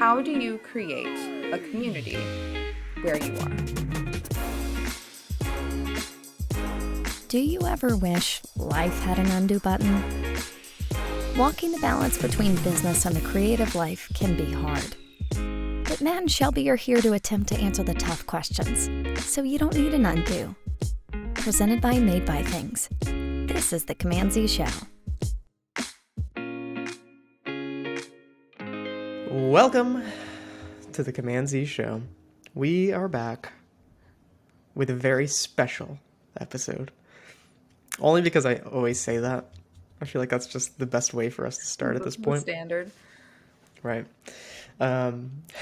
how do you create a community where you are? Do you ever wish life had an undo button? Walking the balance between business and the creative life can be hard. But Matt and Shelby are here to attempt to answer the tough questions, so you don't need an undo. Presented by Made by Things. This is the CMD-Z Show. Welcome to the CMD-Z Show. We are back with a very special episode. Only because I always say that. I feel like that's just the best way for us to start at this point. Standard. Right.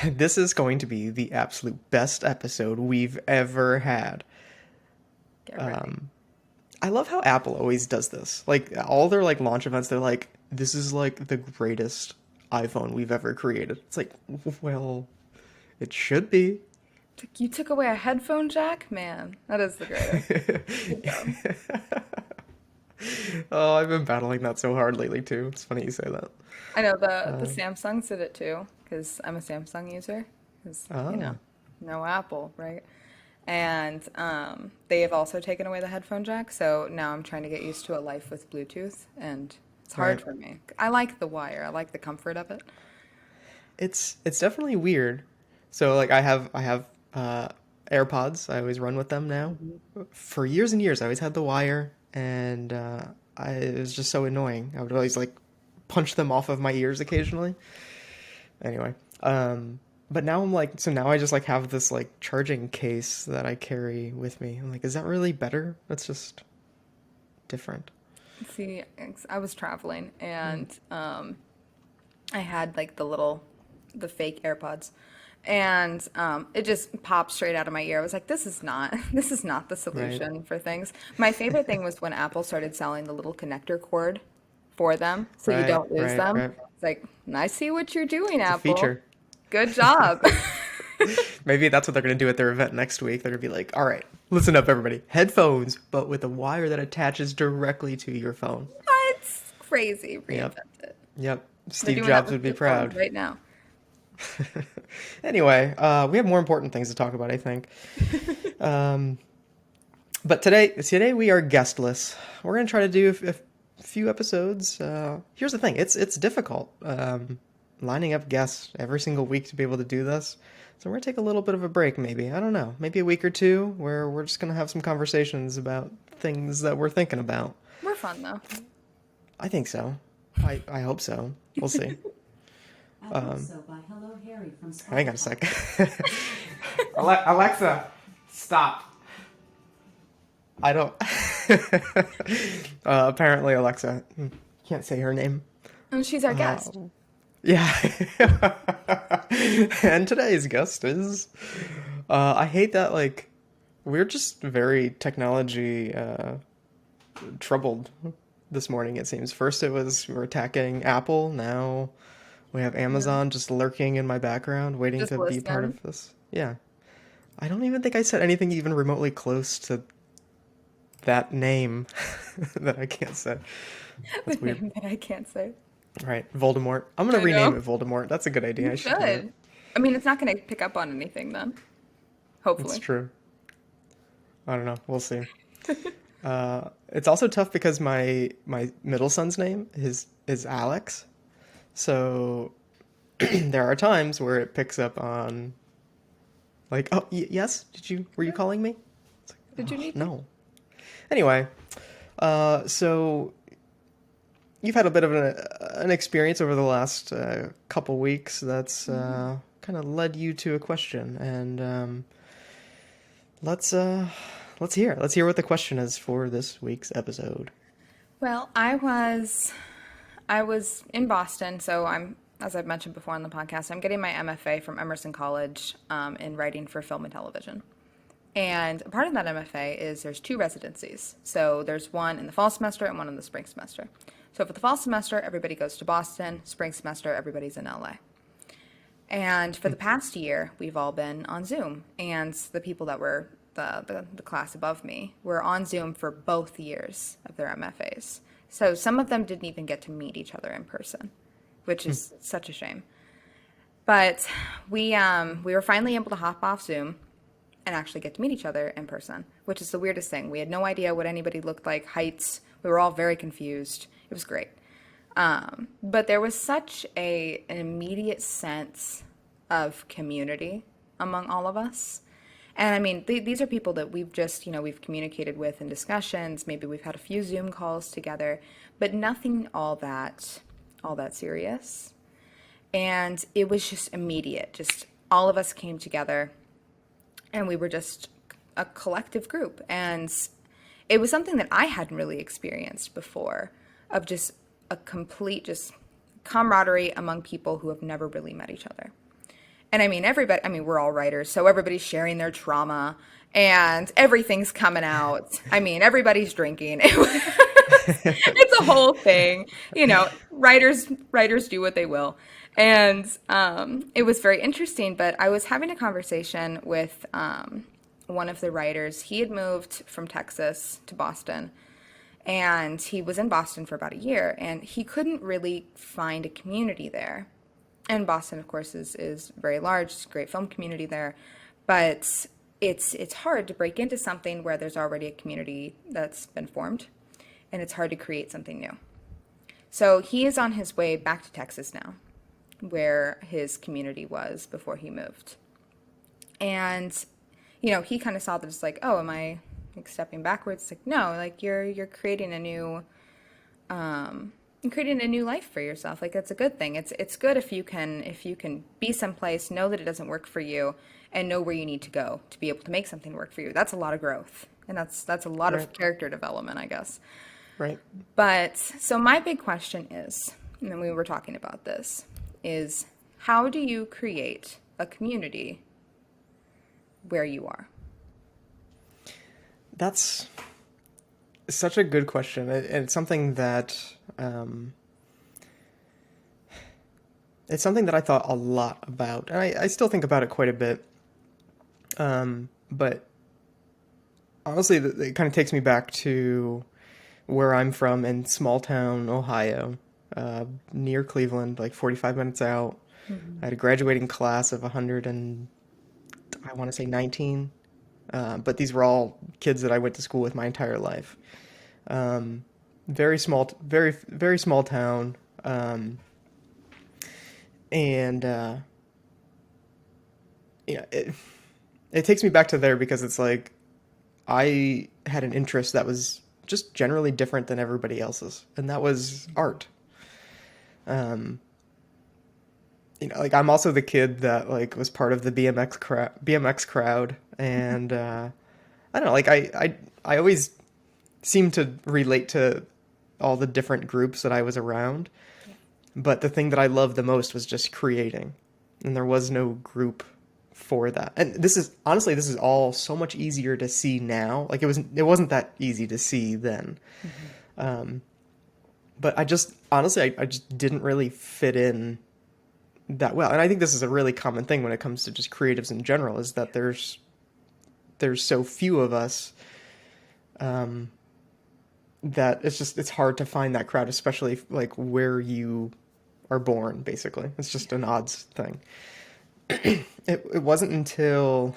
This is going to be the absolute best episode we've ever had. Get ready. I love how Apple always does this. Like, all their, like, launch events, they're like, this is, like, the greatest iPhone we've ever created. It's like, well, it should be. You took away a headphone jack? Man, that is the greatest. Good job. Oh, I've been battling that so hard lately, too. It's funny you say that. I know the Samsungs did it too, because I'm a Samsung user. Because, no Apple, right? And they have also taken away the headphone jack, so now I'm trying to get used to a life with Bluetooth, and it's hard for me. I like the wire. I like the comfort of it. It's definitely weird. So, like, I have AirPods. I always run with them now. For years and years, I always had the wire, and it was just so annoying. I would always, like, punch them off of my ears occasionally. Anyway, but now I'm like, so now I just, like, have this, like, charging case that I carry with me. I'm like, is that really better? That's just different. See, I was traveling, and I had, like, the fake AirPods. And it just popped straight out of my ear. I was like, this is not the solution for things. My favorite thing was when Apple started selling the little connector cord for them, so you don't lose them. It's like, I see what you're doing, It's Apple. a feature. Good job. Maybe that's what they're going to do at their event next week. They're going to be like, all right, listen up, everybody. Headphones, but with a wire that attaches directly to your phone. It's crazy. Reinvent it. Yep. They're Steve doing Jobs that would be with your phone proud. right now. Anyway, we have more important things to talk about, I think. But today we are guestless. We're going to try to do a few episodes. Here's the thing. It's difficult lining up guests every single week to be able to do this. So we're going to take a little bit of a break, maybe. I don't know. Maybe a week or two where we're just going to have some conversations about things that we're thinking about. We're fun, though. I think so. I hope so. We'll see. I hope so by Hello Harry from Spotify. Hang on a second. Alexa, stop. I don't... apparently Alexa can't say her name. And she's our guest. Yeah. And today's guest is... I hate that, like, we're just very technology troubled this morning, it seems. First it was we're attacking Apple, now... We have Amazon just lurking in my background, waiting Just to be part of this. Yeah. I don't even think I said anything even remotely close to that name that I can't say. That's weird. Name that I can't say. Right. Voldemort. I'm going to rename it Voldemort. That's a good idea. I should do it. I mean, it's not going to pick up on anything then. Hopefully. It's true. I don't know. We'll see. It's also tough because my middle son's name is Alex. So there are times where it picks up on, like, oh, yes? Were you calling me? It's like, Did you need no. Anyway, so you've had a bit of an experience over the last couple weeks that's kind of led you to a question. And let's hear what the question is for this week's episode. Well, I was in Boston, so as I've mentioned before on the podcast, I'm getting my MFA from Emerson College in writing for film and television. And a part of that MFA is there's 2 residencies. So there's one in the fall semester and one in the spring semester. So for the fall semester, everybody goes to Boston. Spring semester, everybody's in LA. And for the past year, we've all been on Zoom. And the people that were the class above me were on Zoom for both years of their MFAs. So some of them didn't even get to meet each other in person, which is such a shame. But we were finally able to hop off Zoom and actually get to meet each other in person, which is the weirdest thing. We had no idea what anybody looked like, heights. We were all very confused. It was great. But there was such an immediate sense of community among all of us. And I mean, these are people that we've just, we've communicated with in discussions. Maybe we've had a few Zoom calls together, but nothing all that serious. And it was just immediate. Just all of us came together and we were just a collective group. And it was something that I hadn't really experienced before, of just a complete just camaraderie among people who have never really met each other. And I mean, we're all writers, so everybody's sharing their trauma and everything's coming out. I mean, everybody's drinking. It's a whole thing. Writers do what they will. And it was very interesting, but I was having a conversation with one of the writers. He had moved from Texas to Boston, and he was in Boston for about a year, and he couldn't really find a community there. And Boston, of course, is very large. It's a great film community there. But it's hard to break into something where there's already a community that's been formed, and it's hard to create something new. So he is on his way back to Texas now, where his community was before he moved. And, he kind of saw that it's like, oh, am I like stepping backwards? It's like, no, like you're creating a new life for yourself. Like, that's a good thing. It's good if you can be someplace, know that it doesn't work for you, and know where you need to go to be able to make something work for you. That's a lot of growth, and that's a lot of character development, I guess. Right. But so my big question is, and then we were talking about this, is how do you create a community where you are? That's such a good question. It's something that I thought a lot about, and I still think about it quite a bit. But honestly, it kind of takes me back to where I'm from in small town Ohio, near Cleveland, like 45 minutes out. I had a graduating class of 100 and I want to say 19. But these were all kids that I went to school with my entire life. Very small, very, very small town. It takes me back to there because it's like I had an interest that was just generally different than everybody else's, and that was art. Like I'm also the kid that like was part of the BMX crowd, and I don't know, like I always seemed to relate to all the different groups that I was around. Yeah. But the thing that I loved the most was just creating, and there was no group for that. And this is all so much easier to see now. Like it wasn't that easy to see then. But I just didn't really fit in that well. And I think this is a really common thing when it comes to just creatives in general, is that there's so few of us, that it's hard to find that crowd, especially like where you are born, basically. It's just an odds thing. It wasn't until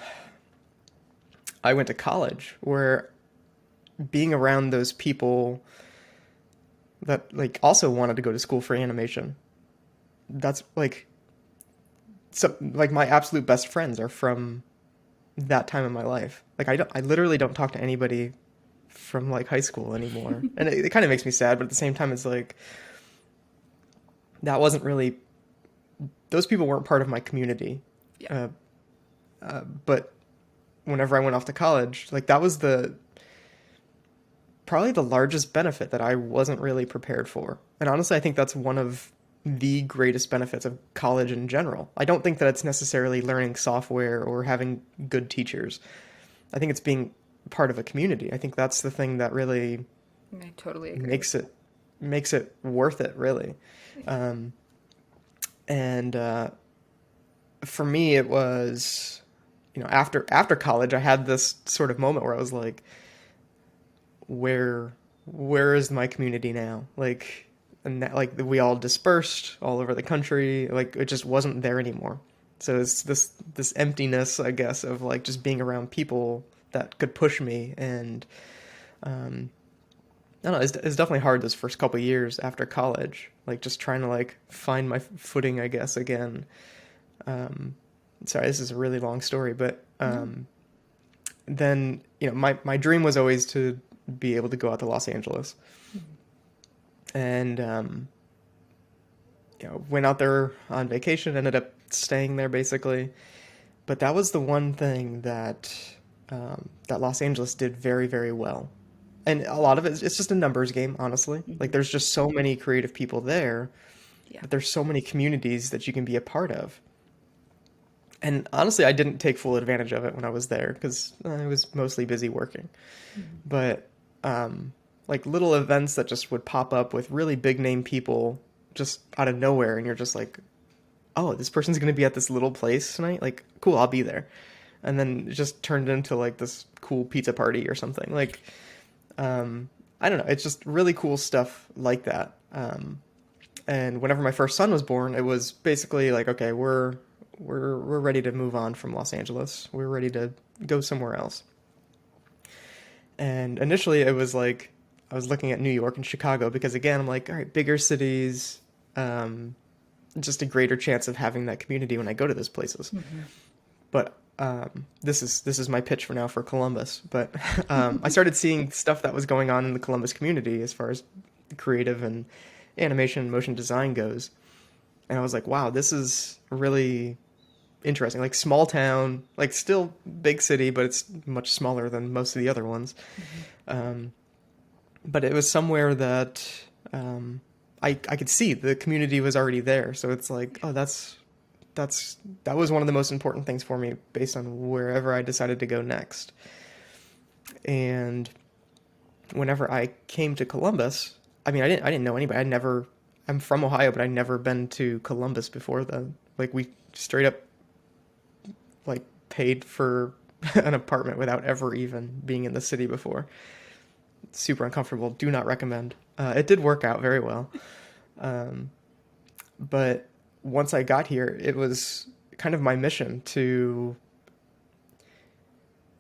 I went to college where being around those people that like also wanted to go to school for animation, that's like, so like my absolute best friends are from that time in my life. Like I literally don't talk to anybody from like high school anymore. And it kind of makes me sad, but at the same time it's like that wasn't really, those people weren't part of my community. Yeah. But whenever I went off to college, like that was probably the largest benefit that I wasn't really prepared for. And honestly, I think that's one of the greatest benefits of college in general. I don't think that it's necessarily learning software or having good teachers. I think it's being part of a community. I think that's the thing that really I totally agree. makes it worth it, really. For me, it was, after college, I had this sort of moment where I was like, where is my community now? Like, and that, like, we all dispersed all over the country. Like, it just wasn't there anymore. So it's this emptiness, I guess, of like just being around people that could push me. And I don't know, it's definitely hard those first couple of years after college, like just trying to like find my footing, I guess, again. Sorry, this is a really long story, but then, my dream was always to be able to go out to Los Angeles. And went out there on vacation, ended up staying there basically. But that was the one thing that that Los Angeles did very, very well. And a lot of it's just a numbers game, honestly. Like, there's just so many creative people there, Yeah. but there's so many communities that you can be a part of. And honestly, I didn't take full advantage of it when I was there because I was mostly busy working. But like little events that just would pop up with really big name people just out of nowhere, and you're just like, oh, this person's going to be at this little place tonight? Like, cool, I'll be there. And then it just turned into like this cool pizza party or something. Like, I don't know. It's just really cool stuff like that. And whenever my first son was born, it was basically like, okay, we're ready to move on from Los Angeles. We're ready to go somewhere else. And initially it was like, I was looking at New York and Chicago because, again, I'm like, all right, bigger cities, just a greater chance of having that community when I go to those places. But this is my pitch for now for Columbus. But I started seeing stuff that was going on in the Columbus community as far as creative and animation and motion design goes. And I was like, wow, this is really interesting. Like, small town, like still big city, but it's much smaller than most of the other ones. But it was somewhere that I could see the community was already there. So it's like, oh, that was one of the most important things for me based on wherever I decided to go next. And whenever I came to Columbus, I mean, I didn't know anybody. I'm from Ohio, but I'd never been to Columbus before then. Like, we straight up like paid for an apartment without ever even being in the city before. Super uncomfortable. Do not recommend. It did work out very well. But once I got here, it was kind of my mission to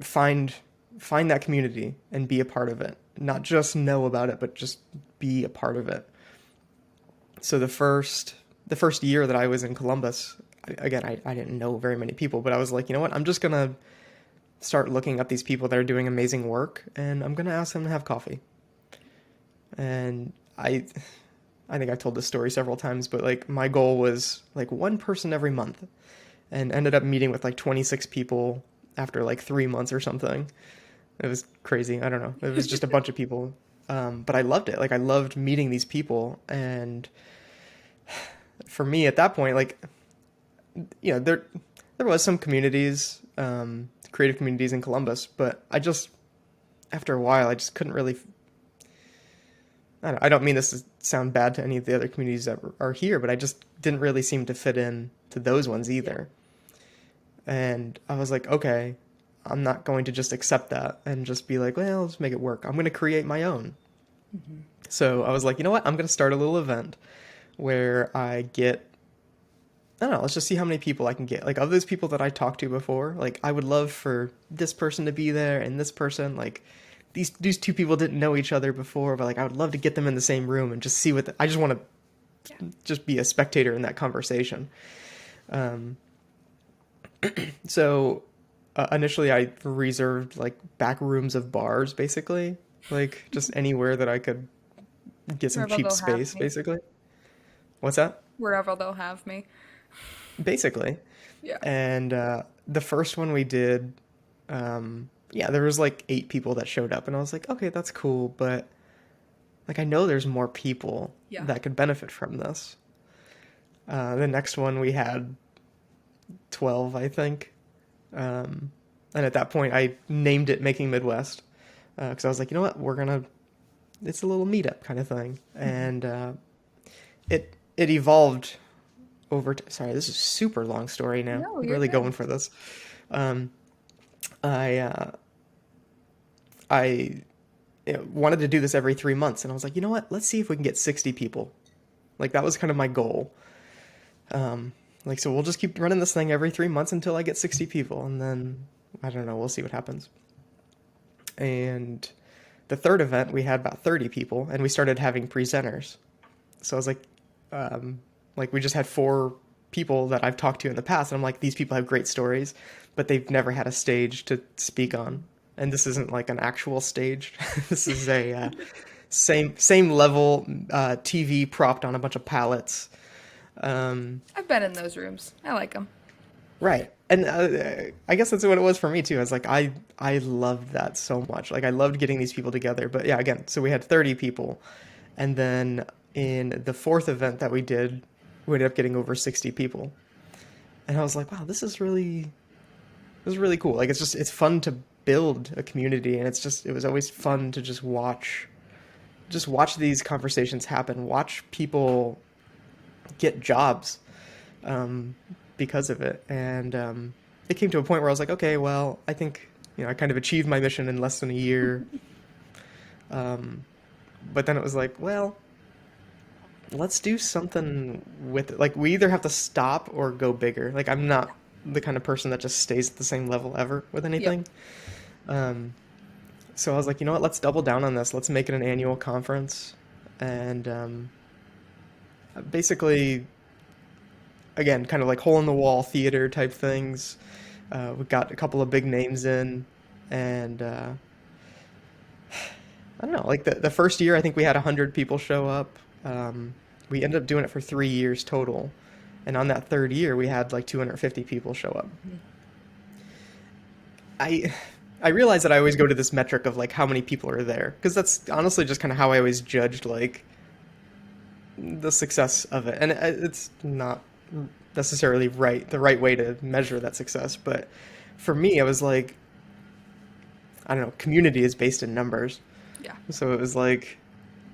find that community and be a part of it. Not just know about it, but just be a part of it. So the first year that I was in Columbus, again, I didn't know very many people, but I was like, you know what? I'm just going to start looking up these people that are doing amazing work, and I'm going to ask them to have coffee. And I think I've told this story several times, but like my goal was like one person every month, and ended up meeting with like 26 people after like 3 months or something. It was crazy. I don't know. It was just a bunch of people. But I loved it. Like, I loved meeting these people. And for me at that point, like, there was some communities, creative communities in Columbus, but after a while, I just couldn't really, I don't mean this to sound bad to any of the other communities that are here, but I just didn't really seem to fit in to those ones either. And I was like, okay, I'm not going to just accept that and just be like, well, let's make it work. I'm going to create my own. So I was like, you know what? I'm going to start a little event where I get, I don't know, let's just see how many people I can get. Like, of those people that I talked to before, like, I would love for this person to be there and this person, like, these two people didn't know each other before, but like, I would love to get them in the same room and just see I just want to just be a spectator in that conversation. So initially I reserved like back rooms of bars, basically, like just anywhere that I could get some Wherever cheap they'll have space, me. basically. What's that? Wherever they'll have me. Basically. Yeah. And the first one we did, there was like 8 people that showed up, and I was like, okay, that's cool, but like, I know there's more people that could benefit from this. The next one we had 12, I think. And at that point I named it Making Midwest, because I was like, you know what, it's a little meetup kind of thing. And it evolved over sorry, this is a super long story now. No, I'm you're really good. going for this. I wanted to do this every 3 months, and I was like, you know what, let's see if we can get 60 people Like that was kind of my goal. Like, so we'll just keep running this thing every 3 months until I get 60 people. And then, I don't know, we'll see what happens. And the third event, we had about 30 people, and we started having presenters. So I was like we just had 4 people that I've talked to in the past. And I'm like, these people have great stories, but they've never had a stage to speak on. And this isn't like an actual stage. This is a same level TV propped on a bunch of pallets. I've been in those rooms. I like them. Right. And I guess that's what it was for me too. I was like, I loved that so much. Like I loved getting these people together. But yeah, again, so we had 30 people. And then in the 4th event that we did, we ended up getting over 60 people. And I was like, wow, this is really cool. Like it's fun to build a community, and it was always fun to just watch these conversations happen, watch people get jobs because of it. And it came to a point where I was like, okay, well, I think, I kind of achieved my mission in less than a year. But then it was like, well, let's do something with it. Like we either have to stop or go bigger. Like I'm not the kind of person that just stays at the same level ever with anything. So I was like, you know what, let's double down on this. Let's make it an annual conference. And basically, again, kind of like hole in the wall theater type things. We got a couple of big names in, and I don't know, like the first year, I think we had 100 people show up. We ended up doing it for 3 years total. And on that 3rd year, we had like 250 people show up. I realize that I always go to this metric of like how many people are there, because that's honestly just kind of how I always judged like the success of it. And it's not necessarily the right way to measure that success. But for me, I was like, I don't know, community is based in numbers. Yeah. So it was like,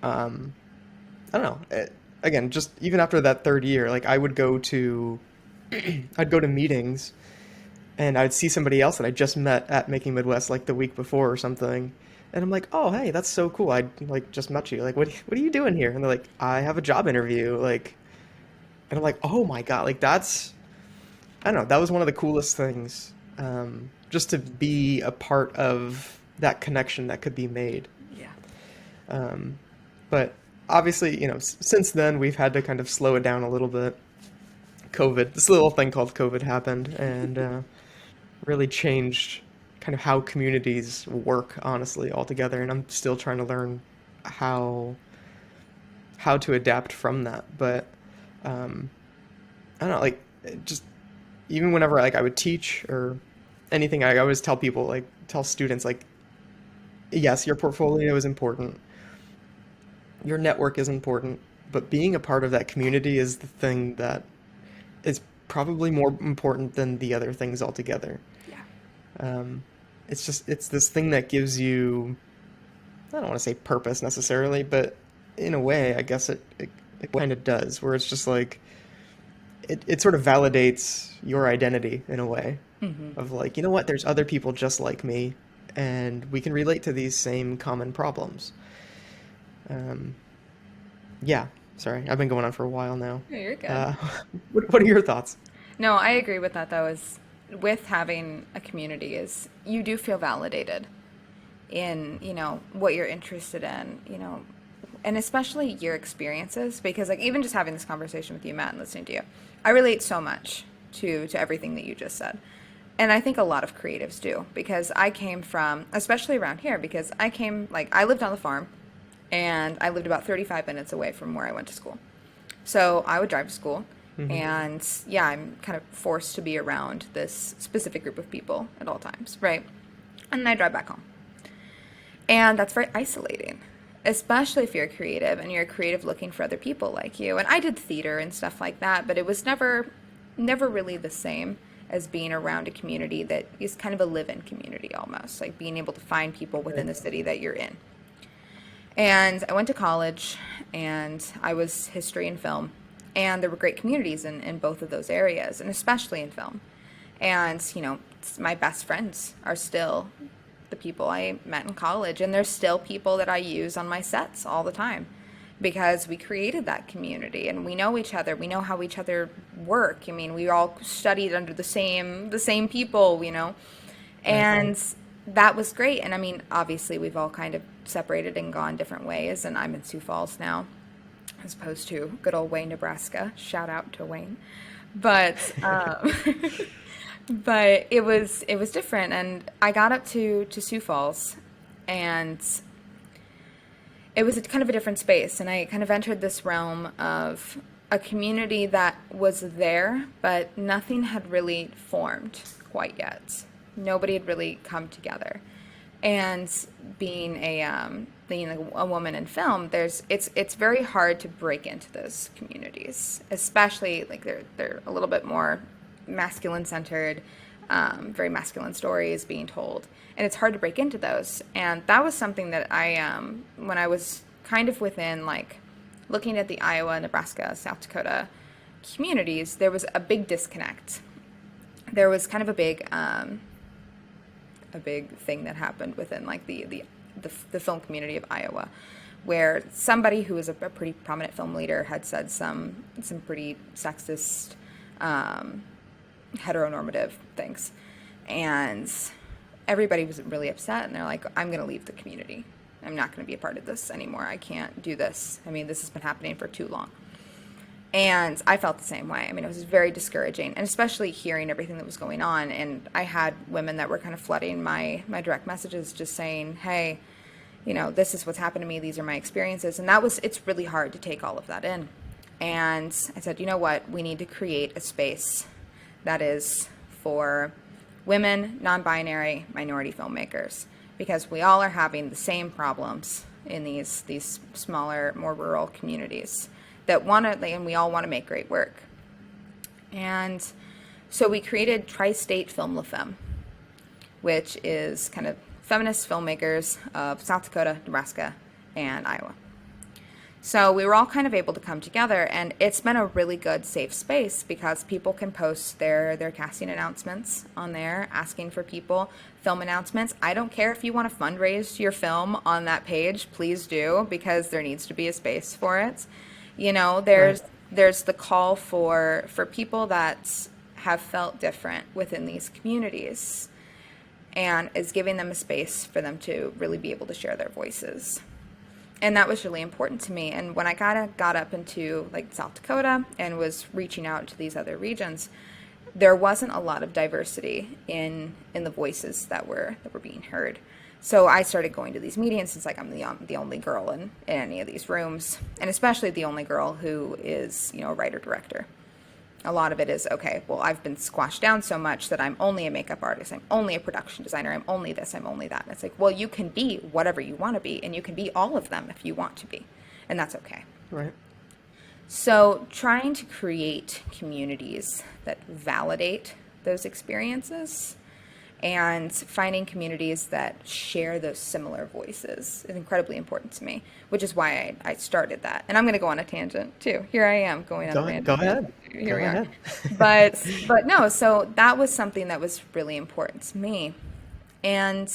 I don't know. Again, just even after that 3rd year, like I would go to meetings, and I'd see somebody else that I just met at Making Midwest like the week before or something. And I'm like, oh, hey, that's so cool. I like just met you. Like, what are you doing here? And they're like, I have a job interview. Like, and I'm like, oh my God, like I don't know. That was one of the coolest things. Just to be a part of that connection that could be made. Yeah. But obviously, since then we've had to kind of slow it down a little bit. This little thing called COVID happened, and really changed kind of how communities work, honestly, altogether. And I'm still trying to learn how to adapt from that. But I don't know, like just even whenever like I would teach or anything, I always tell students like, yes, your portfolio is important. Your network is important, but being a part of that community is the thing that is probably more important than the other things altogether. Yeah. It's this thing that gives you, I don't want to say purpose necessarily, but in a way, I guess it kind of does, where it's just like, it sort of validates your identity in a way. Mm-hmm. Of like, you know what, there's other people just like me, and we can relate to these same common problems. Yeah, sorry, I've been going on for a while now. Yeah, you're good. What are your thoughts? No, I agree with that, though, is with having a community is you do feel validated in, what you're interested in, and especially your experiences, because like even just having this conversation with you, Matt, and listening to you, I relate so much to everything that you just said. And I think a lot of creatives do, because I came from, especially around here, because I lived on the farm, and I lived about 35 minutes away from where I went to school. So I would drive to school, mm-hmm. and yeah, I'm kind of forced to be around this specific group of people at all times, right? And then I drive back home. And that's very isolating, especially if you're a creative and you're a creative looking for other people like you. And I did theater and stuff like that, but it was never really the same as being around a community that is kind of a live-in community almost, like being able to find people within the city that you're in. And I went to college, and I was history and film, and there were great communities in both of those areas, and especially in film. And, my best friends are still the people I met in college, and there's still people that I use on my sets all the time. because we created that community and we know each other. We know how each other work. I mean, we all studied under the same people, Right. and that was great. And I mean, obviously, we've all kind of separated and gone different ways. And I'm in Sioux Falls now, as opposed to good old Wayne, Nebraska. Shout out to Wayne. But but it was different. And I got up to Sioux Falls, and it was kind of a different space, and I kind of entered this realm of a community that was there, but nothing had really formed quite yet. Nobody had really come together. And being a woman in film, it's very hard to break into those communities, especially like they're a little bit more masculine centered, very masculine stories being told, and it's hard to break into those. And that was something that when I was kind of within like looking at the Iowa, Nebraska, South Dakota communities, there was a big disconnect. There was kind of a big thing that happened within like the film community of Iowa, where somebody who was a pretty prominent film leader had said some pretty sexist, heteronormative things, and everybody was really upset, and they're like, I'm going to leave the community. I'm not going to be a part of this anymore. I can't do this. I mean, this has been happening for too long. And I felt the same way. I mean, it was very discouraging, and especially hearing everything that was going on. And I had women that were kind of flooding my direct messages, just saying, hey, this is what's happened to me. These are my experiences. And it's really hard to take all of that in. And I said, you know what? We need to create a space that is for women, non-binary, minority filmmakers, because we all are having the same problems in these smaller, more rural communities that and we all want to make great work. And so we created Tri-State Film La Femme, which is kind of feminist filmmakers of South Dakota, Nebraska, and Iowa. So we were all kind of able to come together, and it's been a really good, safe space because people can post their casting announcements on there, asking for people, film announcements. I don't care if you want to fundraise your film on that page, please do, because there needs to be a space for it. There's the call for people that have felt different within these communities, and is giving them a space for them to really be able to share their voices. And that was really important to me. And when I got up into like South Dakota and was reaching out to these other regions, there wasn't a lot of diversity in the voices that were being heard. So I started going to these meetings. It's like I'm the only girl in any of these rooms, and especially the only girl who is a writer-director. A lot of it is, okay, well, I've been squashed down so much that I'm only a makeup artist, I'm only a production designer, I'm only this, I'm only that. And it's like, well, you can be whatever you want to be, and you can be all of them if you want to be, and that's okay. Right. So trying to create communities that validate those experiences and finding communities that share those similar voices is incredibly important to me, which is why I started that. And I'm going to go on a tangent too. Here I am going on a random Go ahead. Here we Go are. ahead. But no, so that was something that was really important to me. And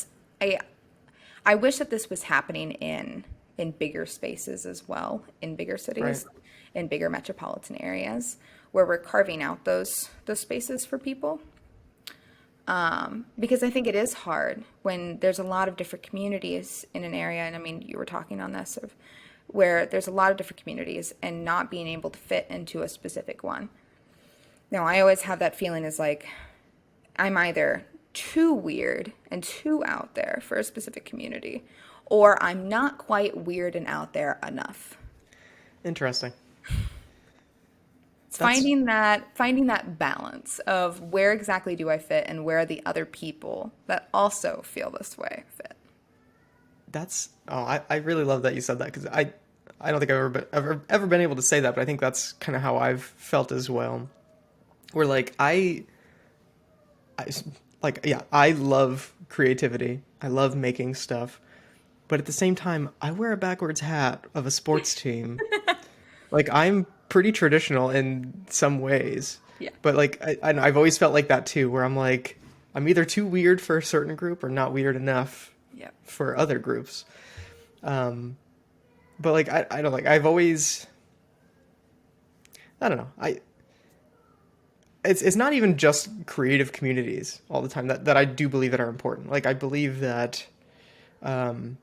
I wish that this was happening in bigger spaces as well, in bigger cities, Right. in bigger metropolitan areas, where we're carving out those spaces for people. Because I think it is hard when there's a lot of different communities in an area. And I mean, you were talking on this of where there's a lot of different communities and not being able to fit into a specific one. Now, I always have that feeling is like, I'm either too weird and too out there for a specific community, or I'm not quite weird and out there enough. Interesting. It's finding that balance of where exactly do I fit and where the other people that also feel this way fit. I really love that you said that, because I don't think I've ever been able to say that, but I think that's kind of how I've felt as well. Where like I love creativity. I love making stuff. But at the same time, I wear a backwards hat of a sports team. Like, I'm pretty traditional in some ways. Yeah. But like I've always felt like that too, where I'm like, I'm either too weird for a certain group or not weird enough Yeah. for other groups. And but like I don't like I've always I don't know. It's not even just creative communities all the time that I do believe that are important. Like I believe that um,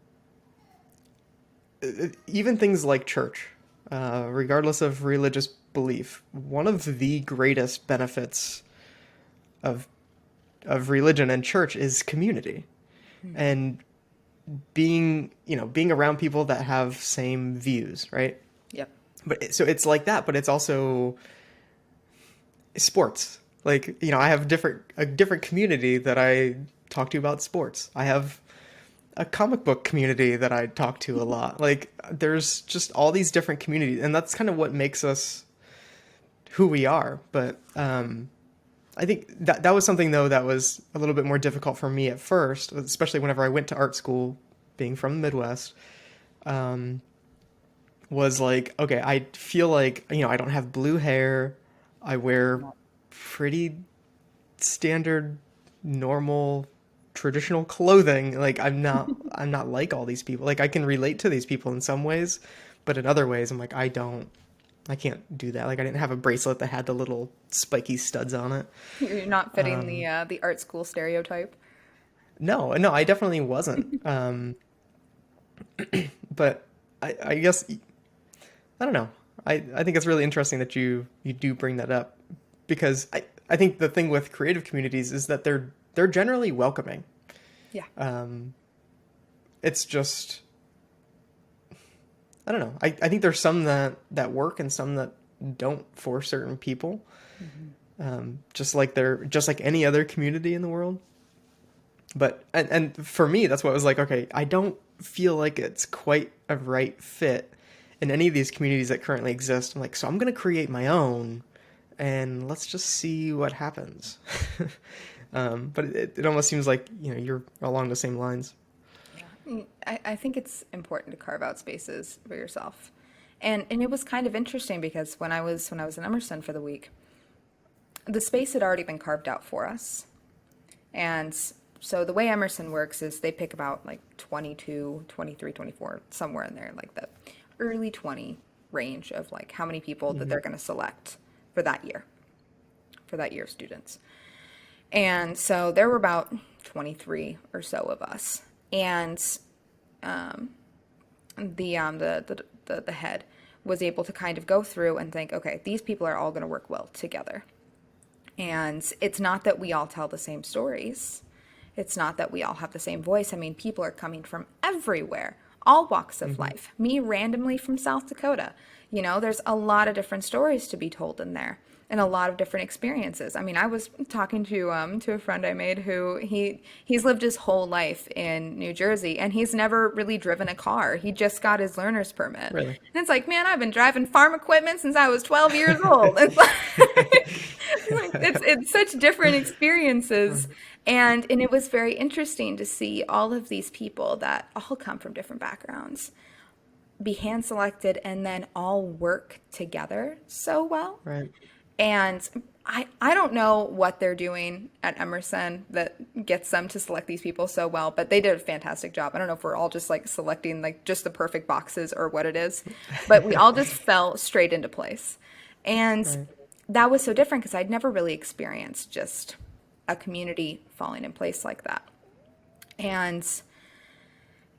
even things like church, regardless of religious belief, one of the greatest benefits of religion and church is community, and being around people that have same views, right? Yep. So it's like that, but it's also sports. Like, I have a different community that I talk to about sports. I have a comic book community that I talk to a lot. Like, there's just all these different communities, and that's kind of what makes us who we are. But I think that was something though that was a little bit more difficult for me at first, especially whenever I went to art school, being from the Midwest. Was like, okay, I feel like, I don't have blue hair. I wear pretty standard, normal, traditional clothing. Like I'm not like all these people. Like I can relate to these people in some ways, but in other ways I'm like, I can't do that. Like I didn't have a bracelet that had the little spiky studs on it. You're not fitting the art school stereotype. No, no, I definitely wasn't. But I guess I don't know. I think it's really interesting that you do bring that up because I think the thing with creative communities is that they're generally welcoming. Yeah. It's just I don't know. I think there's some that work and some that don't for certain people. Just like any other community in the world. But and for me, that's what was like, okay, I don't feel like it's quite a right fit in any of these communities that currently exist. I'm like, so I'm going to create my own and let's just see what happens. But it almost seems like, you're along the same lines. Yeah. I think it's important to carve out spaces for yourself. And it was kind of interesting because when I was in Emerson for the week, the space had already been carved out for us. And so the way Emerson works is they pick about like 22, 23, 24, somewhere in there, like the early 20 range of like how many people that they're going to select for that year of students. And so there were about 23 or so of us. And the head was able to kind of go through and think, okay, these people are all going to work well together. And it's not that we all tell the same stories. It's not that we all have the same voice. I mean, people are coming from everywhere, all walks of life. Me randomly from South Dakota. There's a lot of different stories to be told in there and a lot of different experiences. I mean, I was talking to a friend I made who he's lived his whole life in New Jersey and he's never really driven a car. He just got his learner's permit. Really? And it's like, man, I've been driving farm equipment since I was 12 years old. It's it's such different experiences. And it was very interesting to see all of these people that all come from different backgrounds be hand selected and then all work together so well. Right. And I don't know what they're doing at Emerson that gets them to select these people so well, but they did a fantastic job. I don't know if we're all just like selecting like just the perfect boxes or what it is, but we all just fell straight into place. And that was so different because I'd never really experienced just a community falling in place like that. And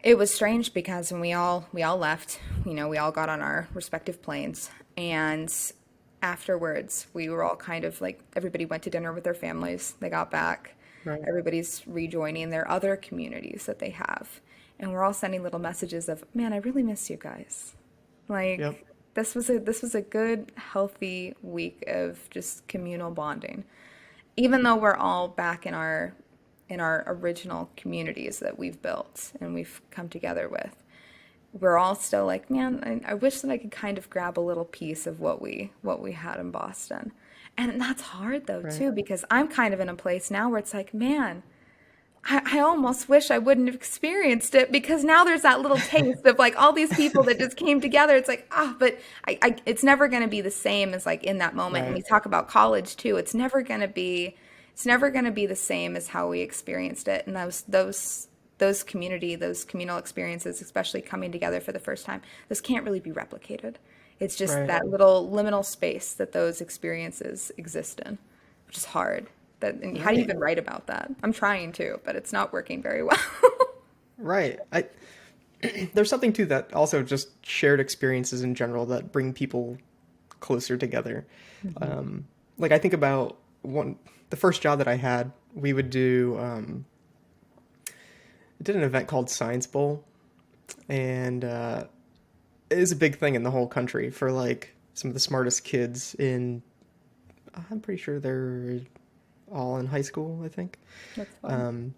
it was strange because when we all left, we all got on our respective planes, and afterwards we were all kind of like, everybody went to dinner with their families. They got back. Right. Everybody's rejoining their other communities that they have. And we're all sending little messages of, man, I really miss you guys. Like, yep. This was a good, healthy week of just communal bonding. Even though we're all back in our original communities that we've built and we've come together with, we're all still like, man, I wish that I could kind of grab a little piece of what we had in Boston. And that's hard though, too, because I'm kind of in a place now where it's like, man, I almost wish I wouldn't have experienced it, because now there's that little taste of like all these people that just came together. It's like, but it's never going to be the same as like in that moment. Right. And we talk about college too. It's never going to be the same as how we experienced it. And those those communal experiences, especially coming together for the first time, those can't really be replicated. It's just Right. that little liminal space that those experiences exist in, which is hard. And how do you Right. even write about that? I'm trying to, but it's not working very well. Right. There's something to that also, just shared experiences in general that bring people closer together. Like I think about the first job that I had, we would do did an event called Science Bowl, and it is a big thing in the whole country for like some of the smartest kids in. I'm pretty sure they're all in high school, I think. That's fun.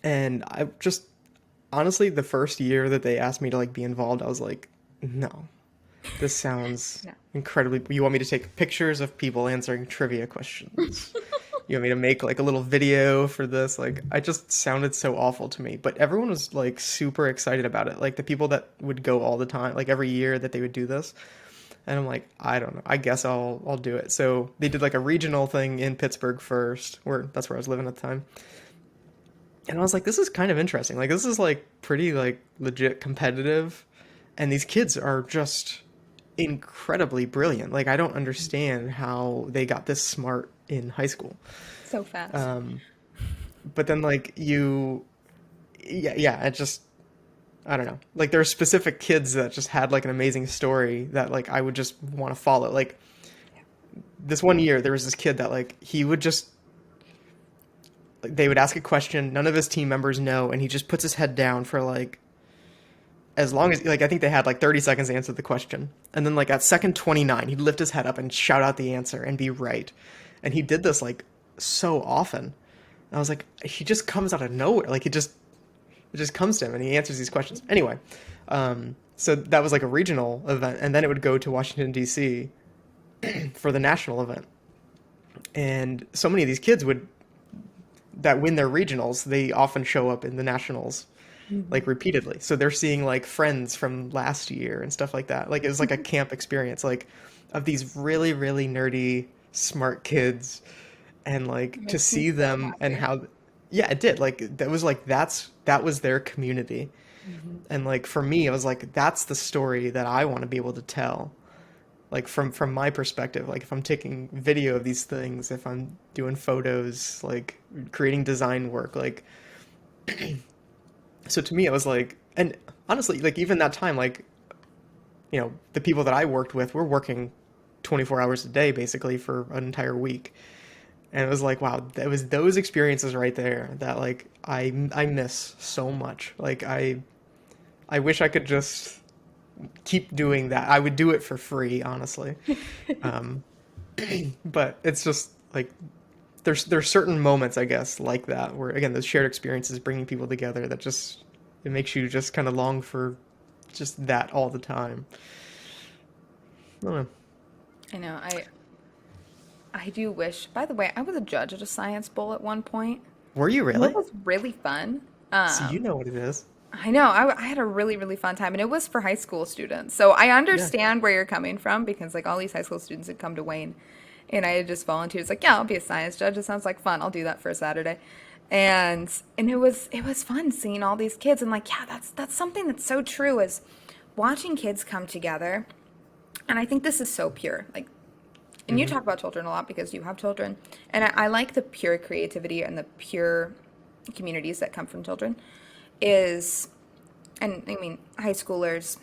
And I just honestly, the first year that they asked me to like be involved, I was like, no, this sounds No. incredibly. You want me to take pictures of people answering trivia questions? You want me to make like a little video for this? Like, I just sounded so awful to me. But everyone was like super excited about it. Like the people that would go all the time, like every year that they would do this. And I'm like, I don't know. I guess I'll do it. So they did like a regional thing in Pittsburgh first, where that's where I was living at the time. And I was like, this is kind of interesting. Like this is like pretty like legit competitive, and these kids are just incredibly brilliant. Like I don't understand how they got this smart in high school. So fast. But then like yeah, it just I don't know. Like there are specific kids that just had like an amazing story that like I would just want to follow. Like this one year there was this kid that like he would just like they would ask a question, none of his team members know, and he just puts his head down for like as long as like I think they had like 30 seconds to answer the question. And then like at second 29, he'd lift his head up and shout out the answer and be right. And he did this like so often. And I was like, he just comes out of nowhere. Like it just comes to him and he answers these questions. Anyway, so that was like a regional event, and then it would go to Washington, D.C. for the national event. And so many of these kids that win their regionals, they often show up in the nationals like repeatedly. So they're seeing like friends from last year and stuff like that. Like it was like a camp experience, like of these really, really nerdy, smart kids, and like to Makes me see so them and happy. how, yeah, it did. Like that was like that was their community. And like for me, it was like that's the story that I want to be able to tell. Like from my perspective, like if I'm taking video of these things, if I'm doing photos, like creating design work, like so to me it was like, and honestly, like even that time, like the people that I worked with were working 24 hours a day basically for an entire week. And it was like, wow, it was those experiences right there that like I miss so much. Like I wish I could just keep doing that. I would do it for free, honestly. Um, but it's just like there's certain moments, I guess, like that where again those shared experiences bringing people together that just it makes you just kind of long for just that all the time. I don't know. I know. I do wish. By the way, I was a judge at a science bowl at one point. Were you And it really? was really fun. So you know what it is. I know. I had a really, really fun time, and it was for high school students. So I Yeah. understand where you're coming from because, like, all these high school students had come to Wayne, and I had just volunteered. It's like, yeah, I'll be a science judge. It sounds like fun. I'll do that for a Saturday, and it was fun seeing all these kids, and like, yeah, that's something that's so true is watching kids come together, and I think this is so pure. Like, and you talk about children a lot because you have children, and I like the pure creativity and the pure communities that come from children. Is and I mean high schoolers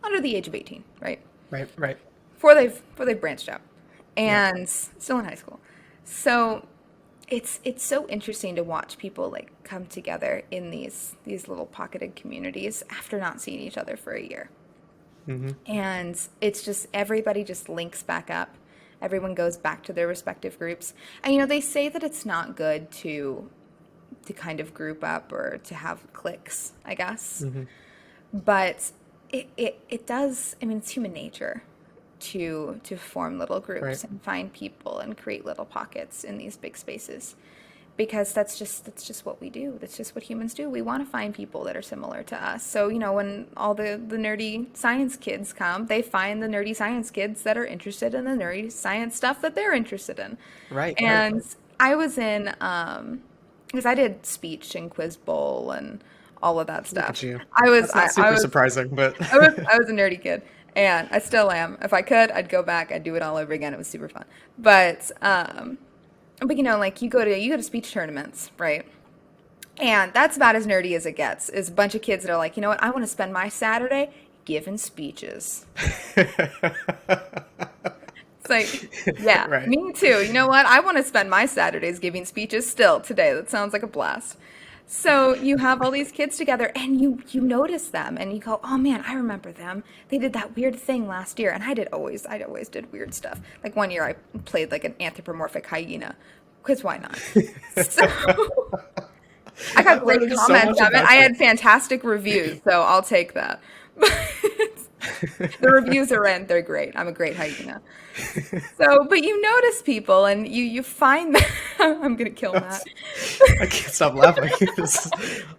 under the age of 18, right? Right, right. Before they've branched out Yeah. and still in high school. So it's so interesting to watch people like come together in these little pocketed communities after not seeing each other for a year. And it's just everybody just links back up. Everyone goes back to their respective groups. And they say that it's not good to kind of group up or to have cliques, I guess. But it does, I mean, it's human nature to form little Right. groups and find people and create little pockets in these big spaces. Because that's just what we do. That's just what humans do. We want to find people that are similar to us. So, when all the nerdy science kids come, they find the nerdy science kids that are interested in the nerdy science stuff that they're interested in. Right, right. And I was in because I did speech and quiz bowl and all of that Look stuff. at you. I was That's not I super was surprising, but I was a nerdy kid, and I still am. If I could, I'd go back. I'd do it all over again. It was super fun. But like you go to speech tournaments, right? And that's about as nerdy as it gets. Is a bunch of kids that are like, you know what? I want to spend my Saturday giving speeches. It's like, yeah, right. me too. You know what? I want to spend my Saturdays giving speeches still today. That sounds like a blast. So you have all these kids together and you notice them and you go, "Oh man, I remember them. They did that weird thing last year." And I always did weird stuff. Like one year I played like an anthropomorphic hyena. Because why not? So I got I'm great learning so comments much of it. about I that. had fantastic reviews, so I'll take that. The reviews are in, they're great. I'm a great hyena. So, but you notice people and you find that I'm gonna kill Matt. I can't stop laughing.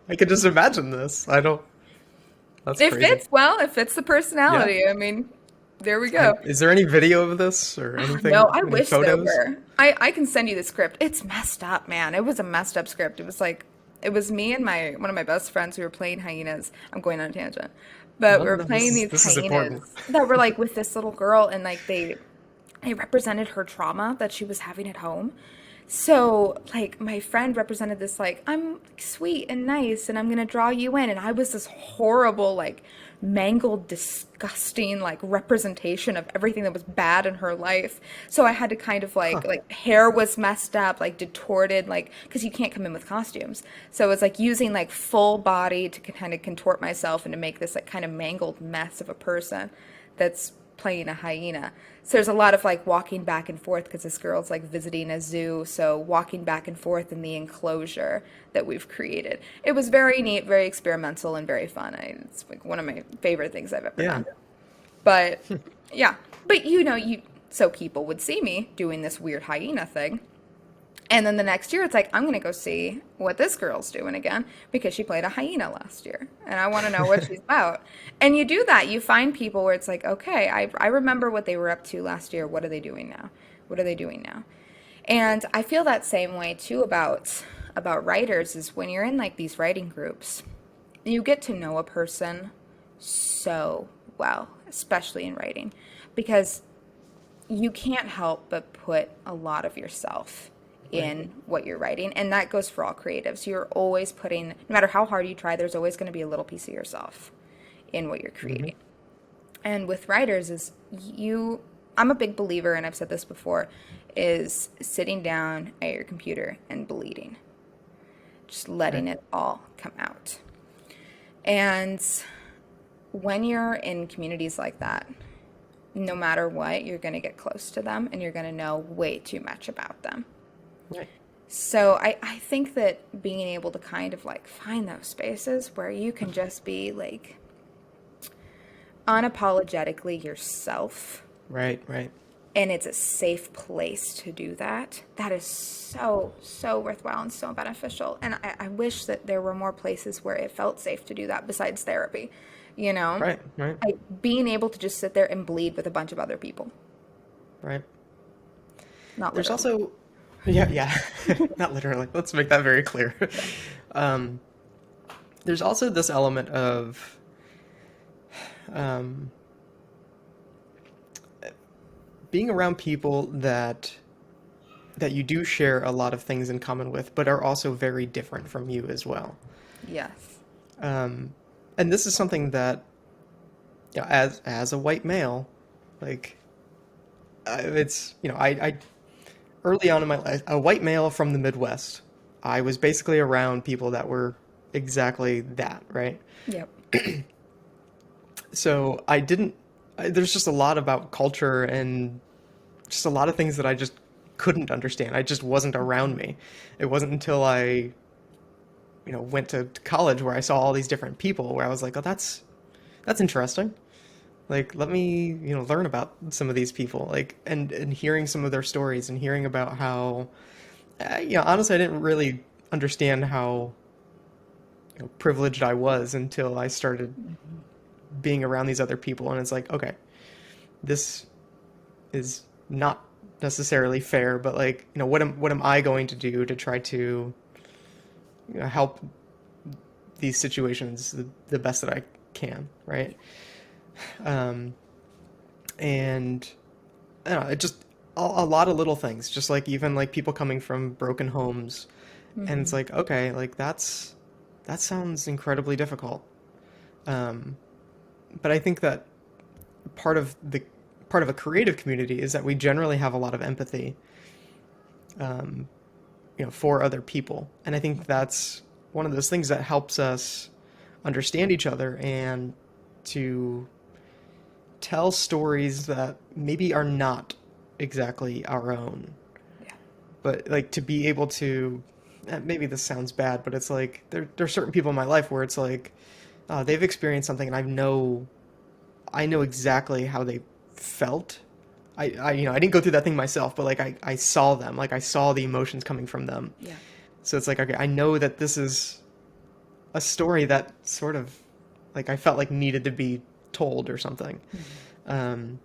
I can just imagine this. I don't. That's It crazy. fits well, it fits the Yeah. personality. I mean, there we go. Is there any video of this or anything? No, I Any wish there photos? were. I can send you the script. It's messed up, man. It was a messed up script. It was like it was me and my one of my best friends who were playing hyenas. I'm going on a tangent. But No, we no, were no. playing these This is hyenas important. that were like with this little girl and like they represented her trauma that she was having at home. So, like, my friend represented this, like, I'm sweet and nice and I'm gonna draw you in. And I was this horrible, like, mangled, disgusting, like, representation of everything that was bad in her life. So I had to kind of, like, hair was messed up, like, distorted, like, because you can't come in with costumes. So it's like using, like, full body to kind of contort myself and to make this, like, kind of mangled mess of a person that's playing a hyena. So there's a lot of like walking back and forth because this girl's like visiting a zoo. So walking back and forth in the enclosure that we've created. It was very neat, very experimental, and very fun. It's like one of my favorite things I've ever Yeah. done. But yeah, but so people would see me doing this weird hyena thing. And then the next year, it's like, I'm going to go see what this girl's doing again because she played a hyena last year. And I want to know what she's about. And you do that. You find people where it's like, okay, I remember what they were up to last year. What are they doing now? What are they doing now? And I feel that same way, too, about writers is when you're in, like, these writing groups, you get to know a person so well, especially in writing, because you can't help but put a lot of yourself in what you're writing, and that goes for all creatives. You're always putting, no matter how hard you try, there's always going to be a little piece of yourself in what you're creating. And with writers is I'm a big believer, and I've said this before, is sitting down at your computer and bleeding, just letting it all come out. And when you're in communities like that, no matter what, you're going to get close to them and you're going to know way too much about them. Right. So I think that being able to kind of like find those spaces where you can just be like unapologetically yourself, Right. Right. and it's a safe place to do that, that is so, so worthwhile and so beneficial. And I wish that there were more places where it felt safe to do that besides therapy, you know? Right. Right. Like being able to just sit there and bleed with a bunch of other people. Right. Not There's literally. also, yeah, not literally. Let's make that very clear. Um, there's also this element of being around people that you do share a lot of things in common with, but are also very different from you as well. Yes. And this is something that, as a white male, like, it's, I early on in my life, a white male from the Midwest, I was basically around people that were exactly that, right? Yep. So there's just a lot about culture and just a lot of things that I just couldn't understand. I just wasn't around me. It wasn't until I, went to college where I saw all these different people where I was like, oh, that's interesting. Like, let me, learn about some of these people, like, and hearing some of their stories and hearing about how, honestly, I didn't really understand how, privileged I was until I started being around these other people. And it's like, okay, this is not necessarily fair, but like, what am I going to do to try to help these situations the best that I can, right? And I don't know, it just a lot of little things, just like even like people coming from broken homes, and it's like, okay, like that sounds incredibly difficult. But I think that part of the part of a creative community is that we generally have a lot of empathy, for other people, and I think that's one of those things that helps us understand each other and to tell stories that maybe are not exactly our own, Yeah. but like to be able to, maybe this sounds bad, but it's like there are certain people in my life where it's like, they've experienced something, and I know exactly how they felt. I didn't go through that thing myself, but like I saw them, like I saw the emotions coming from them. Yeah. So it's like, okay, I know that this is a story that sort of like I felt like needed to be told or something. Um,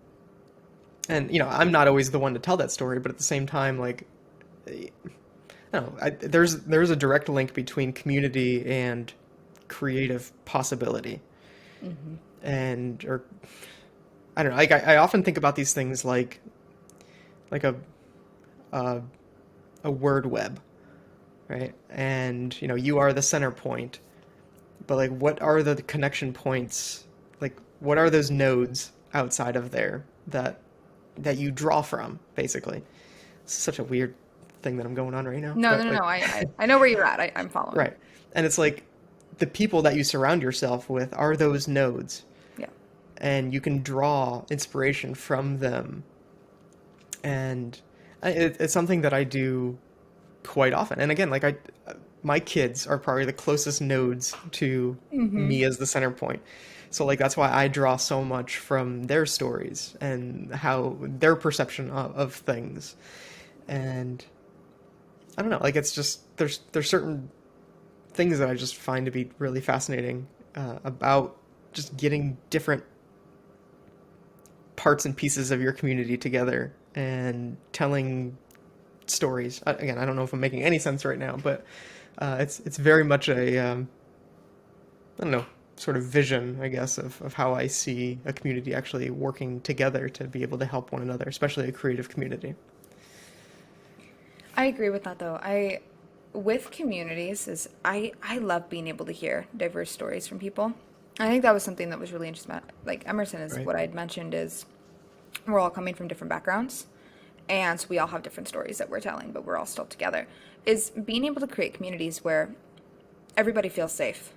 and I'm not always the one to tell that story, but at the same time, like, I don't know, there's a direct link between community and creative possibility, and or I don't know, like I often think about these things like a a word web, right? And you are the center point, but like what are the connection points? Like what are those nodes outside of there that you draw from, basically? It's such a weird thing that I'm going on right now, No, no, but no, like no. I know where you're at. I'm following. right. And it's like the people that you surround yourself with are those nodes, Yeah. and you can draw inspiration from them. And it's something that I do quite often. And again, like my kids are probably the closest nodes to me as the center point. So like that's why I draw so much from their stories and how their perception of things. And I don't know, like it's just there's certain things that I just find to be really fascinating, about just getting different parts and pieces of your community together and telling stories. Again, I don't know if I'm making any sense right now, but it's very much a I don't know, sort of vision, I guess, of how I see a community actually working together to be able to help one another, especially a creative community. I agree with that though. With communities is I love being able to hear diverse stories from people. I think that was something that was really interesting about, like Emerson, is Right. what I had mentioned is we're all coming from different backgrounds, and so we all have different stories that we're telling, but we're all still together. Is being able to create communities where everybody feels safe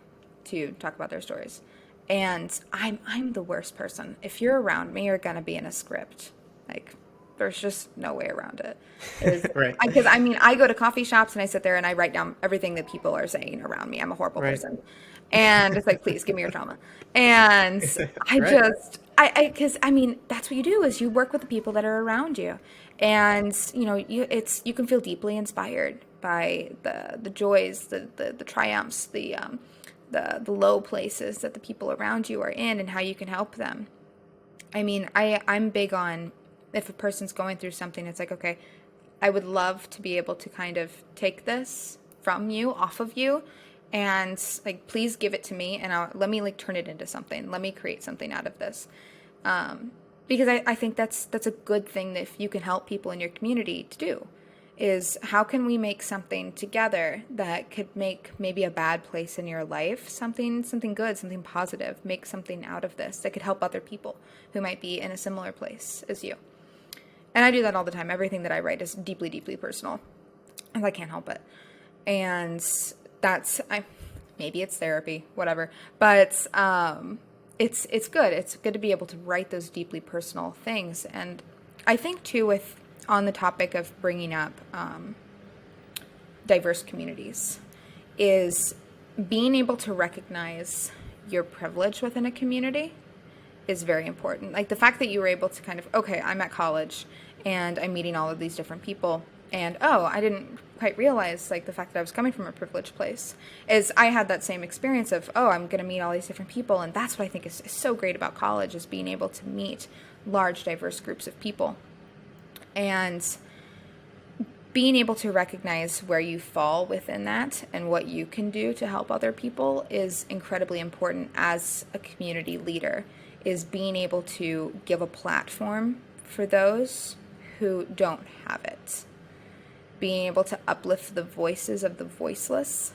to talk about their stories. And I'm the worst person. If you're around me, you're gonna be in a script. Like there's just no way around it. Right. Because I mean, I go to coffee shops and I sit there and I write down everything that people are saying around me. I'm a horrible Right. person. And it's like, please give me your trauma. And I Right. just, because I mean, that's what you do is you work with the people that are around you. And, you can feel deeply inspired by the joys, the triumphs, the low places that the people around you are in and how you can help them. I mean, I'm big on if a person's going through something, it's like, okay, I would love to be able to kind of take this from you, off of you, and like, please give it to me, and let me like turn it into something. Let me create something out of this. Because I think that's a good thing that if you can help people in your community to do, is how can we make something together that could make maybe a bad place in your life something good, something positive, make something out of this that could help other people who might be in a similar place as you. And I do that all the time. Everything that I write is deeply, deeply personal, and I can't help it. And maybe it's therapy, whatever. But it's good. It's good to be able to write those deeply personal things. And I think too, on the topic of bringing up diverse communities, is being able to recognize your privilege within a community is very important. Like the fact that you were able to kind of, okay, I'm at college and I'm meeting all of these different people, and I didn't quite realize like the fact that I was coming from a privileged place. Is I had that same experience of, I'm going to meet all these different people, and that's what I think is so great about college, is being able to meet large diverse groups of people. And being able to recognize where you fall within that and what you can do to help other people is incredibly important as a community leader, is being able to give a platform for those who don't have it. Being able to uplift the voices of the voiceless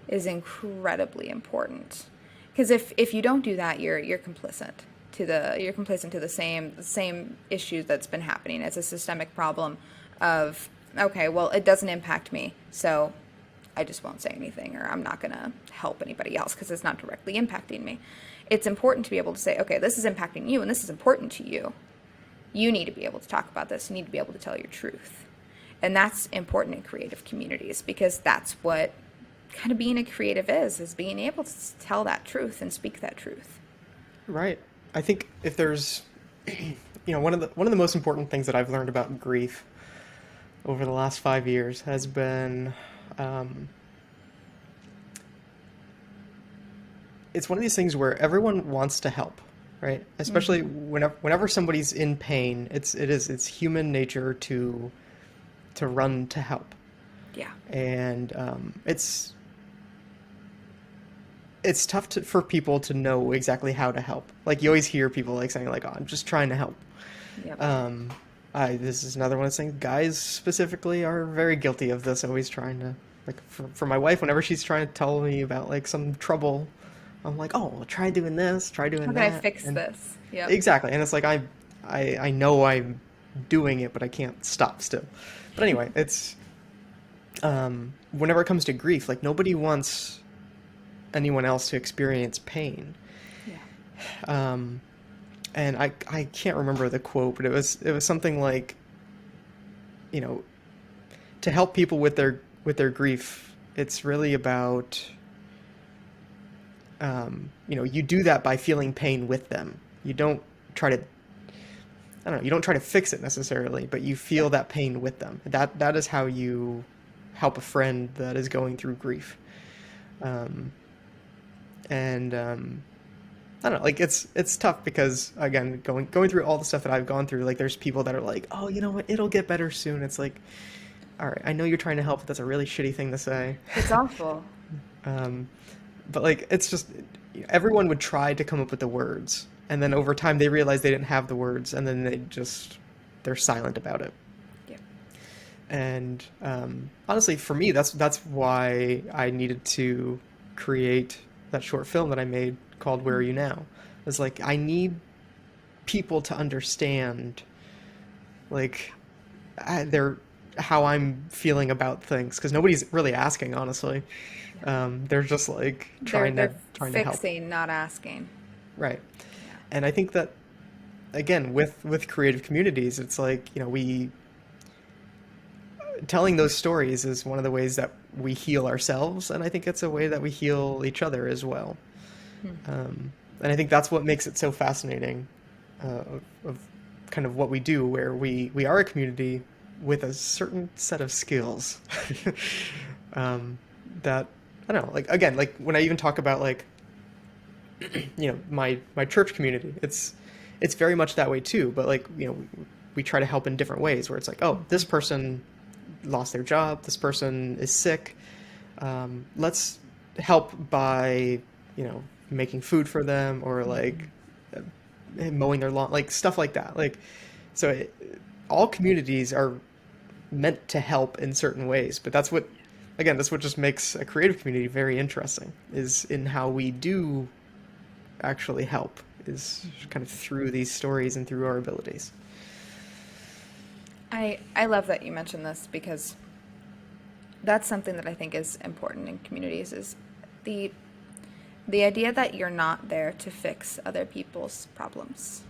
is incredibly important. Because if you don't do that, you're complicit to the same issue that's been happening. It's a systemic problem of, okay, well, it doesn't impact me, so I just won't say anything, or I'm not going to help anybody else because it's not directly impacting me. It's important to be able to say, okay, this is impacting you and this is important to you. You need to be able to talk about this. You need to be able to tell your truth. And that's important in creative communities, because that's what kind of being a creative is being able to tell that truth and speak that truth. Right. I think if there's, one of the most important things that I've learned about grief over the last 5 years has been, it's one of these things where everyone wants to help, right? Especially whenever somebody's in pain, it's human nature to run to help. Yeah. And it's tough for people to know exactly how to help. Like, you always hear people like saying like, "Oh, I'm just trying to help." Yep. This is another one of the things. Guys specifically are very guilty of this. Always trying to, like, for my wife, whenever she's trying to tell me about like some trouble, I'm like, "Oh, well, try doing this, try doing How that." can I fix this? Yeah. Exactly. And it's like I know I'm doing it, but I can't stop still. But anyway, it's whenever it comes to grief, like, nobody wants anyone else to experience pain. Yeah. And I can't remember the quote, but it was something like, to help people with their grief, it's really about, you do that by feeling pain with them. You don't try to, you don't try to fix it necessarily, but you feel that pain with them. That is how you help a friend that is going through grief. I don't know, like, it's tough because, again, going through all the stuff that I've gone through, like, there's people that are like, "Oh, you know what, it'll get better soon." It's like, all right, I know you're trying to help, but that's a really shitty thing to say. It's awful. But, like, it's just, everyone would try to come up with the words, and then over time they realize they didn't have the words, and then they're silent about it. Yeah. And honestly, for me, that's why I needed to create that short film that I made called "Where Are You Now?" It's like, I need people to understand, like, how I'm feeling about things, because nobody's really asking, honestly. They're just like trying to help. Fixing, not asking. Right. Yeah. And I think that, again, with creative communities, it's like, telling those stories is one of the ways that we heal ourselves, and I think it's a way that we heal each other as well. And I think that's what makes it so fascinating, of kind of what we do, where we are a community with a certain set of skills that, I don't know, like, again, like, when I even talk about, like, my church community, it's very much that way too, but, like, we try to help in different ways, where it's like, oh, this person lost their job, this person is sick, let's help by, making food for them, or like mowing their lawn, like stuff like that. Like, so all communities are meant to help in certain ways, but that's what just makes a creative community very interesting, is in how we do actually help, is kind of through these stories and through our abilities. I love that you mentioned this, because that's something that I think is important in communities, is the idea that you're not there to fix other people's problems.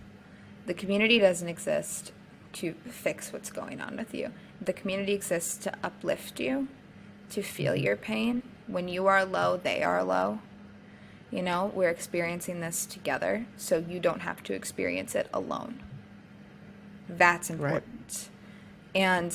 The community doesn't exist to fix what's going on with you. The community exists to uplift you, to feel your pain. When you are low, they are low. We're experiencing this together, so you don't have to experience it alone. That's important. Right. And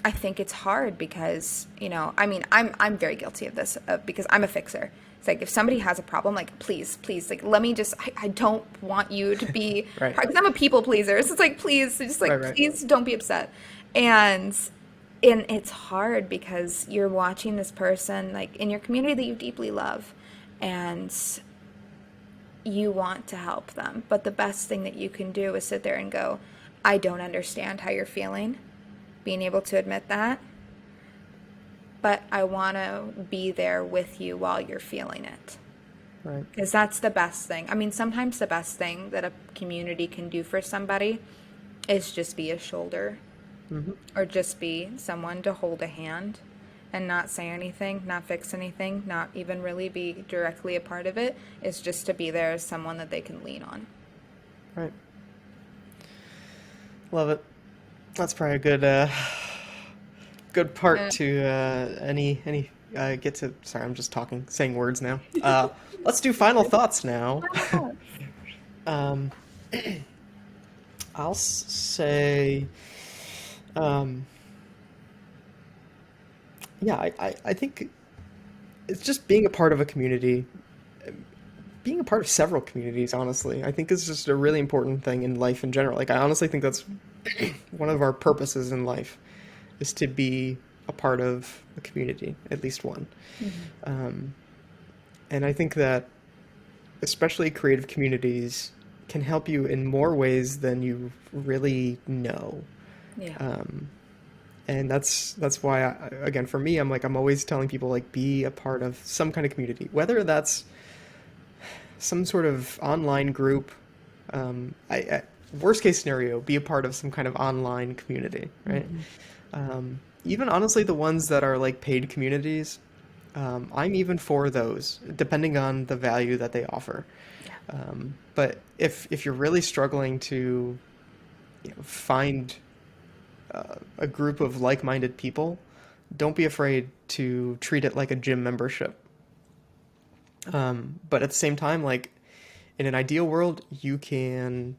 I think it's hard because, I'm very guilty of this, because I'm a fixer. It's like, if somebody has a problem, like, please, like, let me just, I don't want you to be, right. Because I'm a people pleaser. So it's like, please, just like, right. Please don't be upset. And and it's hard because you're watching this person like in your community that you deeply love, and you want to help them, but the best thing that you can do is sit there and go, I don't understand how you're feeling, being able to admit that, but I want to be there with you while you're feeling it. Right. Because that's the best thing. I mean, sometimes the best thing that a community can do for somebody is just be a shoulder, or just be someone to hold a hand and not say anything, not fix anything, not even really be directly a part of it. Is just to be there as someone that they can lean on. Right. Love it. That's probably a good part to get to. Sorry, I'm just talking, saying words now. Let's do final thoughts now. I'll say, yeah, I think it's just being a part of a community, being a part of several communities, honestly. I think is just a really important thing in life in general. Like, I honestly think that's one of our purposes in life, is to be a part of a community, at least one. And I think that especially creative communities can help you in more ways than you really know. Yeah. And that's why, again, for me, I'm always telling people, like, be a part of some kind of community, whether that's some sort of online group. Worst case scenario, be a part of some kind of online community, right? Even honestly, the ones that are like paid communities, I'm even for those, depending on the value that they offer. But if you're really struggling to, find a group of like-minded people, don't be afraid to treat it like a gym membership. But at the same time, like, in an ideal world, you can,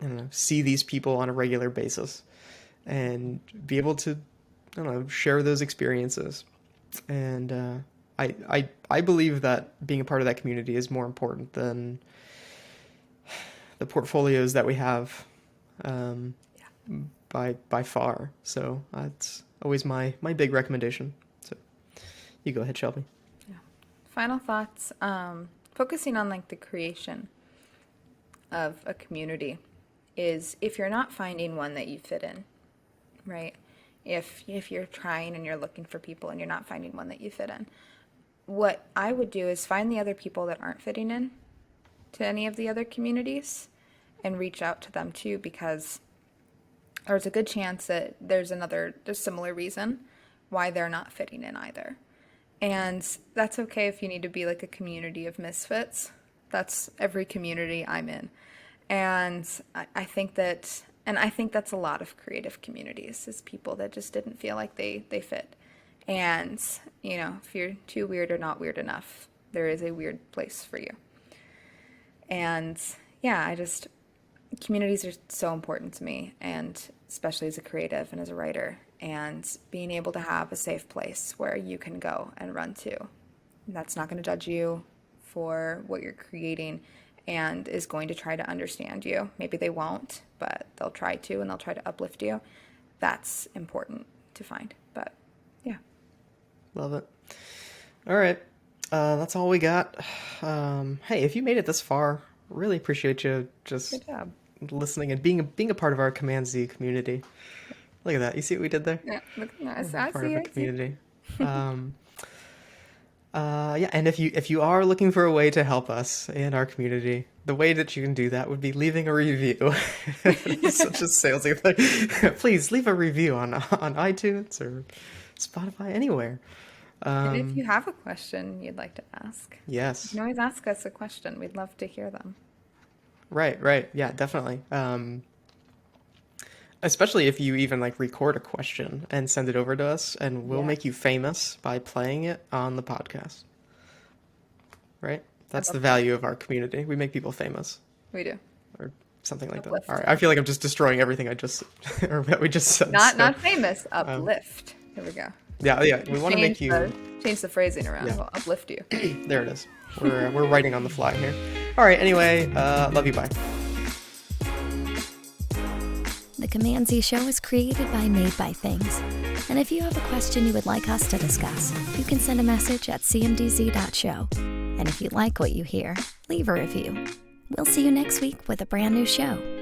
I don't know, see these people on a regular basis and be able to, I don't know, share those experiences. And I believe that being a part of that community is more important than the portfolios that we have, by far. So that's always my big recommendation. So you go ahead, Shelby. Final thoughts. Focusing on like the creation of a community is, if you're not finding one that you fit in, right? If you're trying and you're looking for people and you're not finding one that you fit in, what I would do is find the other people that aren't fitting in to any of the other communities and reach out to them too, because there's a good chance that there's similar reason why they're not fitting in either. And that's okay if you need to be like a community of misfits. That's every community I'm in. And I think that's a lot of creative communities, is people that just didn't feel like they fit. And, if you're too weird or not weird enough, there is a weird place for you. And yeah, communities are so important to me, and especially as a creative and as a writer, and being able to have a safe place where you can go and run to. That's not going to judge you for what you're creating and is going to try to understand you. Maybe they won't, but they'll try to, and they'll try to uplift you. That's important to find. But yeah. Love it. All right. That's all we got. Hey, if you made it this far, really appreciate you just Good job. listening and being a part of our CMD-Z community. Look at that. You see what we did there? Yeah, look nice. Part of a community. Yeah, and if you are looking for a way to help us and our community, the way that you can do that would be leaving a review. Such a salesy thing. Please leave a review on iTunes or Spotify, anywhere. And if you have a question you'd like to ask, Yes. you can always ask us a question. We'd love to hear them. Right. Yeah, definitely. Especially if you even like record a question and send it over to us, and we'll make you famous by playing it on the podcast. Right? That's the value of our community. We make people famous. We do. Or something like Uplift. that. All right. I feel like I'm just destroying everything I just or what we just said. Not famous. Uplift. Here we go. Yeah. We want to make you change the phrasing around. Yeah. We'll uplift you. There it is. We're writing on the fly here. All right. Anyway, love you. Bye. The CMD-Z show is created by Made by Things. And if you have a question you would like us to discuss, you can send a message at cmdz.show. And if you like what you hear, leave a review. We'll see you next week with a brand new show.